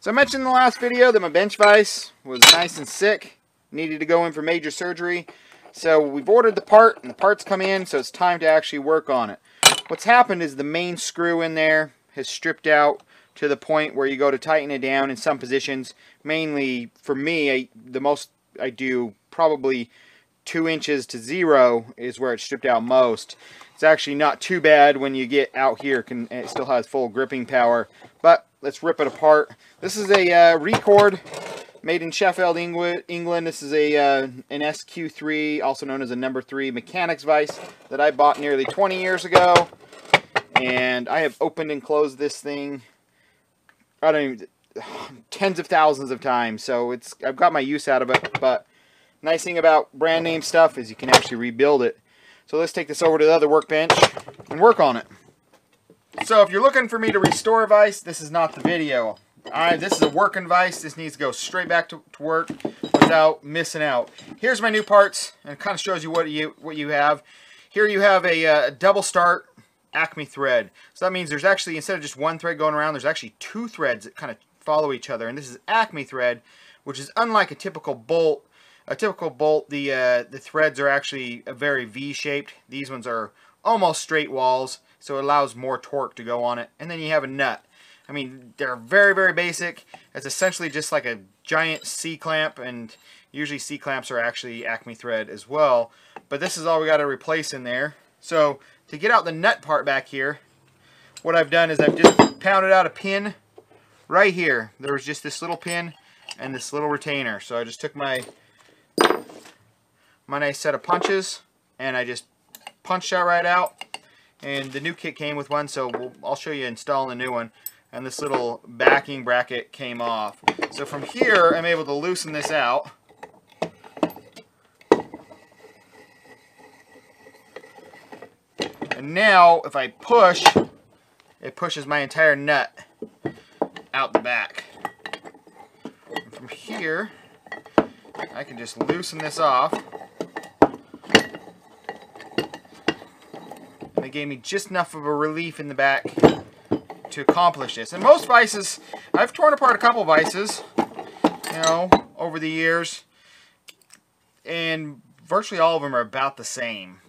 So I mentioned in the last video that my bench vise was nice and sick, needed to go in for major surgery. So we've ordered the part and the parts come in, so it's time to actually work on it. What's happened is the main screw in there has stripped out to the point where you go to tighten it down in some positions. Mainly for me, the most I do, probably 2 inches to 0 is where it's stripped out most. It's actually not too bad when you get out here. It still has full gripping power. But let's rip it apart. This is a Record made in Sheffield, England. This is an SQ3, also known as a number 3 mechanics vise that I bought nearly 20 years ago. And I have opened and closed this thing, I don't even, tens of thousands of times. So I've got my use out of it. But nice thing about brand name stuff is you can actually rebuild it. So let's take this over to the other workbench and work on it. So if you're looking for me to restore a vise, this is not the video. This is a working vise. This needs to go straight back to work without missing out. Here's my new parts, and it kind of shows you what you have. Here you have a double start Acme thread. So that means there's actually, instead of just one thread going around, there's actually 2 threads that kind of follow each other. And this is Acme thread, which is unlike a typical bolt. A typical bolt, the threads are actually very V-shaped. These ones are almost straight walls, so it allows more torque to go on it. And then you have a nut. I mean, they're very, very basic. It's essentially just like a giant C-clamp, and usually C-clamps are actually Acme thread as well. But this is all we got to replace in there. So to get out the nut part back here, what I've done is I've just pounded out a pin right here. There was just this little pin and this little retainer. So I just took my nice set of punches and I just punched that right out. And the new kit came with one, so I'll show you installing the new one. And this little backing bracket came off. So from here, I'm able to loosen this out. And now, if I push, it pushes my entire nut out the back. And from here, I can just loosen this off. And it gave me just enough of a relief in the back to accomplish this. And most vices, I've torn apart a couple vices, you know, over the years, and virtually all of them are about the same.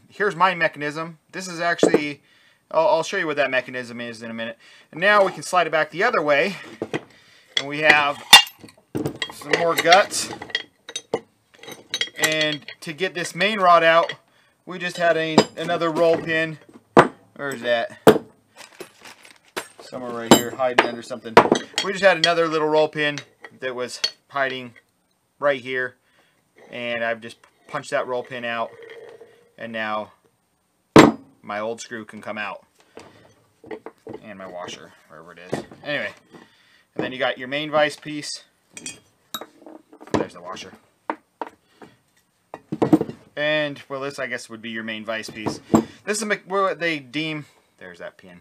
Here's my mechanism. This is actually, I'll show you what that mechanism is in a minute. And now we can slide it back the other way, and we have some more guts. And to get this main rod out, we just had another roll pin. Where's that? Somewhere right here, hiding under something. We just had another little roll pin that was hiding right here, and I've just punched that roll pin out, and now my old screw can come out, and my washer, wherever it is. Anyway, and then you got your main vise piece. There's the washer. And, well, this I guess would be your main vise piece. This is what they deem, there's that pin.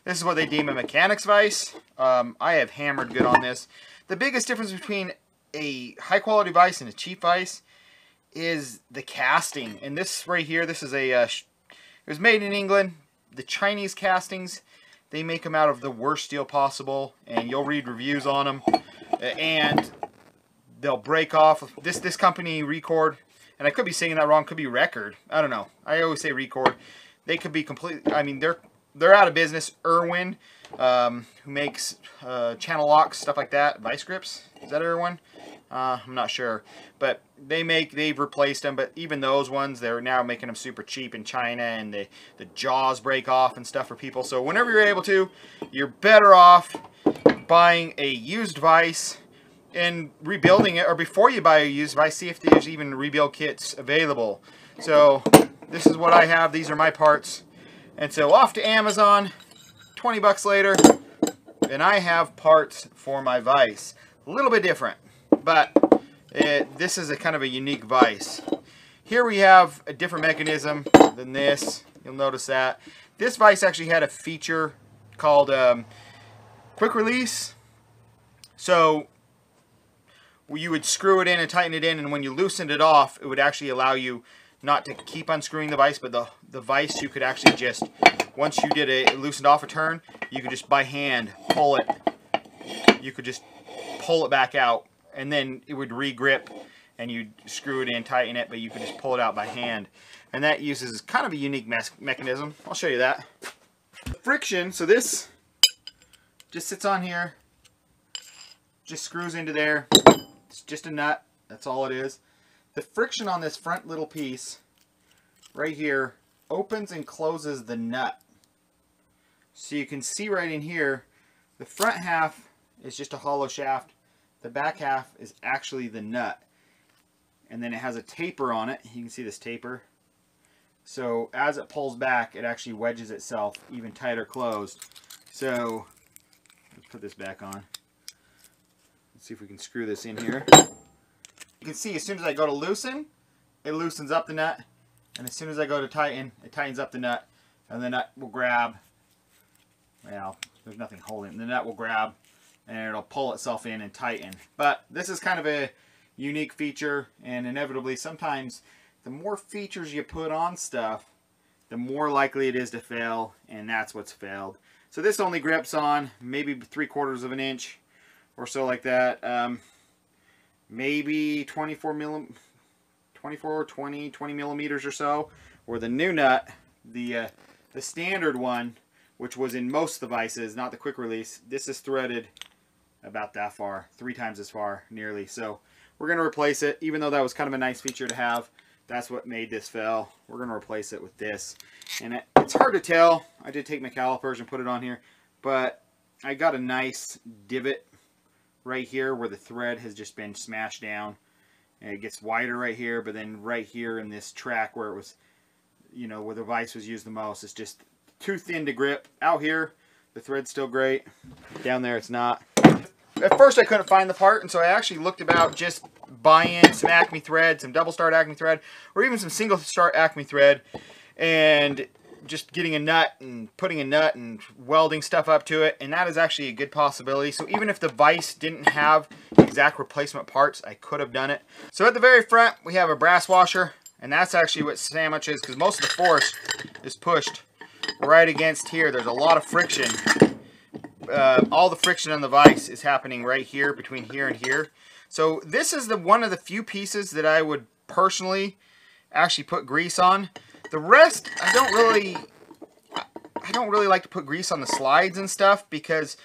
This is what they deem a mechanics vise. I have hammered good on this. The biggest difference between a high quality vise and a cheap vise is the casting. And this right here, this is it was made in England. The Chinese castings, they make them out of the worst steel possible, and you'll read reviews on them, and they'll break off. This company, Record, and I could be saying that wrong, could be Record. I don't know. I always say Record. They could be completely, I mean, they're out of business. Irwin, who makes channel locks, stuff like that, vice grips. Is that Irwin? I'm not sure. But they've replaced them, but even those ones, they're now making them super cheap in China, and the jaws break off and stuff for people. So whenever you're able to, you're better off buying a used vise and rebuilding it, or before you buy a used vise, see if there's even rebuild kits available. So this is what I have. These are my parts. And so off to Amazon, 20 bucks later, and I have parts for my vise. A little bit different, but this is a kind of a unique vise. Here we have a different mechanism than this. You'll notice that. This vise actually had a feature called quick release. So you would screw it in and tighten it in, and when you loosened it off, it would actually allow you not to keep unscrewing the vise, but the vise you could actually just, once you did loosened off a turn, you could just by hand pull it you could just pull it back out, and then it would re-grip, and you'd screw it in, tighten it, but you could just pull it out by hand. And that uses kind of a unique mechanism. I'll show you that. Friction, so this just sits on here, just screws into there. It's just a nut, that's all it is. The friction on this front little piece right here opens and closes the nut. So you can see right in here, the front half is just a hollow shaft. The back half is actually the nut. And then it has a taper on it. You can see this taper. So as it pulls back, it actually wedges itself even tighter closed. So let's put this back on. Let's see if we can screw this in here. You can see as soon as I go to loosen, it loosens up the nut. And as soon as I go to tighten, it tightens up the nut. And the nut will grab. Well, there's nothing holding it. The nut will grab and it'll pull itself in and tighten. But this is kind of a unique feature, and inevitably sometimes the more features you put on stuff, the more likely it is to fail, and that's what's failed. So this only grips on maybe 3/4 of an inch or so, like that. Maybe 20 millimeters or so. Or the new nut, the standard one, which was in most of the Vises, not the quick release, this is threaded about that far, 3 times as far nearly. So we're going to replace it. Even though that was kind of a nice feature to have, that's what made this fail. We're going to replace it with this. And it's hard to tell. I did take my calipers and put it on here, but I got a nice divot right here where the thread has just been smashed down. And it gets wider right here, but then right here in this track where it was, you know, where the vise was used the most, it's just too thin to grip. Out here, the thread's still great. Down there, it's not. At first, I couldn't find the part, and so I actually looked about just buying some Acme thread, some double start Acme thread, or even some single start Acme thread, and just getting a nut and putting a nut and welding stuff up to it, and that is actually a good possibility. So even if the vise didn't have exact replacement parts, I could have done it. So at the very front, we have a brass washer, and that's actually what sandwiches, because most of the force is pushed right against here. There's a lot of friction. All the friction on the vise is happening right here, between here and here. So this is one of the few pieces that I would personally actually put grease on. The rest, I don't really like to put grease on the slides and stuff, because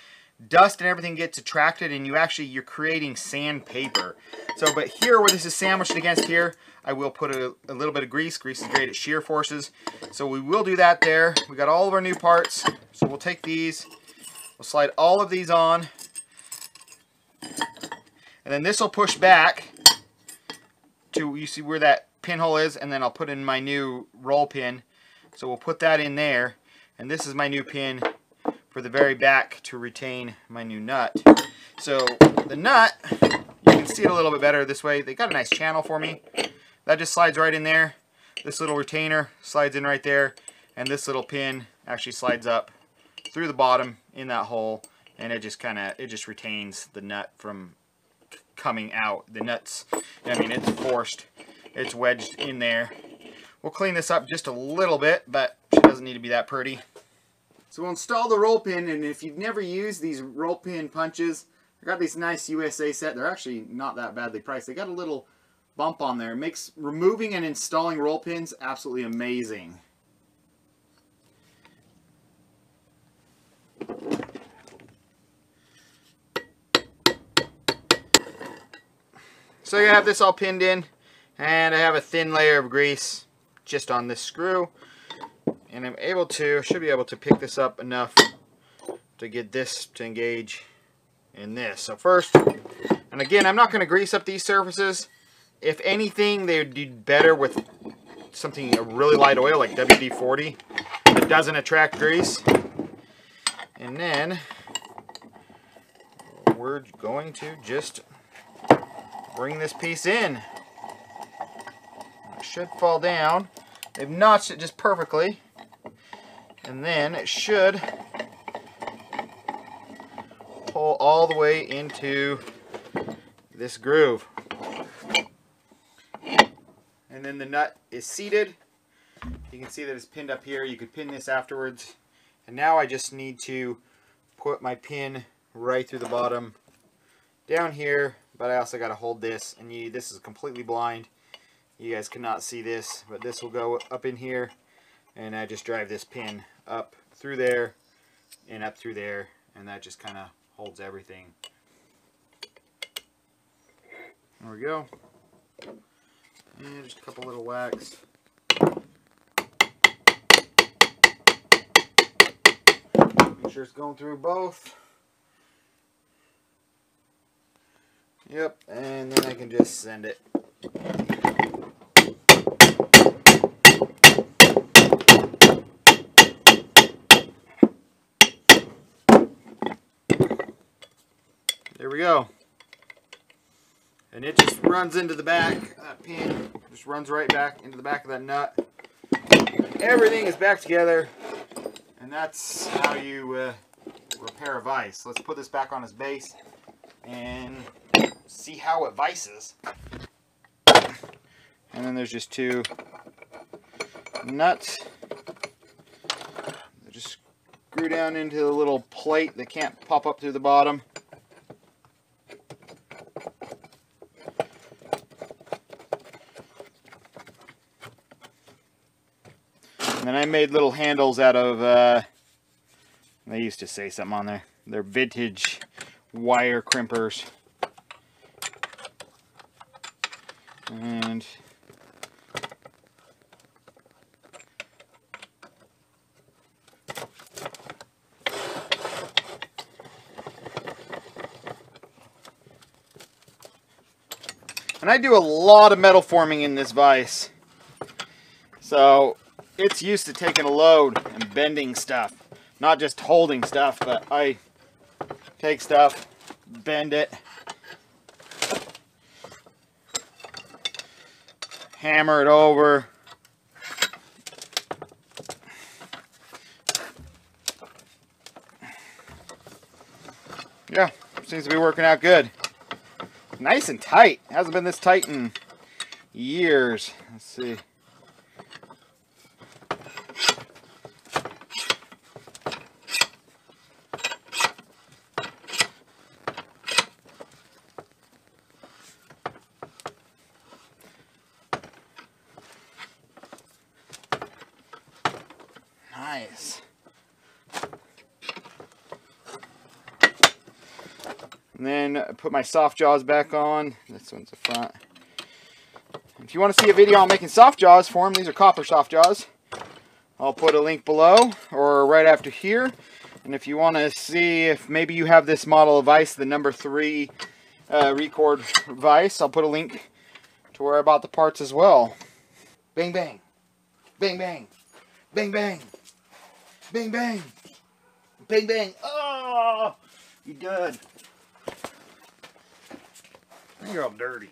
dust and everything gets attracted, and you're creating sandpaper. So, but here where this is sandwiched against here, I will put a little bit of grease. Grease is great at shear forces. So we will do that there. We got all of our new parts. So we'll take these. We'll slide all of these on. And then this will push back to, you see where that pinhole is, and then I'll put in my new roll pin. So we'll put that in there. And this is my new pin for the very back to retain my new nut. So the nut, you can see it a little bit better this way. They got a nice channel for me. That just slides right in there. This little retainer slides in right there. And this little pin actually slides up through the bottom in that hole, and it just retains the nut from coming out. The nuts, I mean, it's forced, it's wedged in there. We'll clean this up just a little bit, but it doesn't need to be that pretty. So we'll install the roll pin, and if you've never used these roll pin punches, I got these nice USA set. They're actually not that badly priced. They got a little bump on there. It makes removing and installing roll pins absolutely amazing. So you have this all pinned in, and I have a thin layer of grease just on this screw, and I'm able to, should be able to pick this up enough to get this to engage in this. So first, and again, I'm not going to grease up these surfaces. If anything, they would do better with something, a really light oil like WD-40 that doesn't attract grease. And then we're going to just bring this piece in. It should fall down. They've notched it just perfectly. And then it should pull all the way into this groove. And then the nut is seated. You can see that it's pinned up here. You could pin this afterwards. And now I just need to put my pin right through the bottom down here, but I also got to hold this, and this is completely blind. You guys cannot see this, but this will go up in here, and I just drive this pin up through there and up through there, and that just kind of holds everything. There we go. And just a couple little whacks. Make sure it's going through both. Yep, and then I can just send it. There we go. And it just runs into the back. That pin just runs right back into the back of that nut. Everything is back together. And that's how you repair a vise. Let's put this back on its base and see how it vices. And then there's just two nuts that just screw down into the little plate that can't pop up through the bottom. And then I made little handles out of, they used to say something on there. They're vintage wire crimpers. And I do a lot of metal forming in this vise. So it's used to taking a load and bending stuff. Not just holding stuff, but I take stuff, bend it, hammer it over. Yeah, seems to be working out good. Nice and tight. Hasn't been this tight in years. Let's see. Nice. And then put my soft jaws back on. This one's the front. If you want to see a video on making soft jaws for them, these are copper soft jaws. I'll put a link below or right after here. And if you want to see if maybe you have this model of vise, the number 3 record vise, I'll put a link to where I bought the parts as well. Bang bang. Bang bang. Bang bang. Bang bang. Bang bang. Oh, you did. You're all dirty.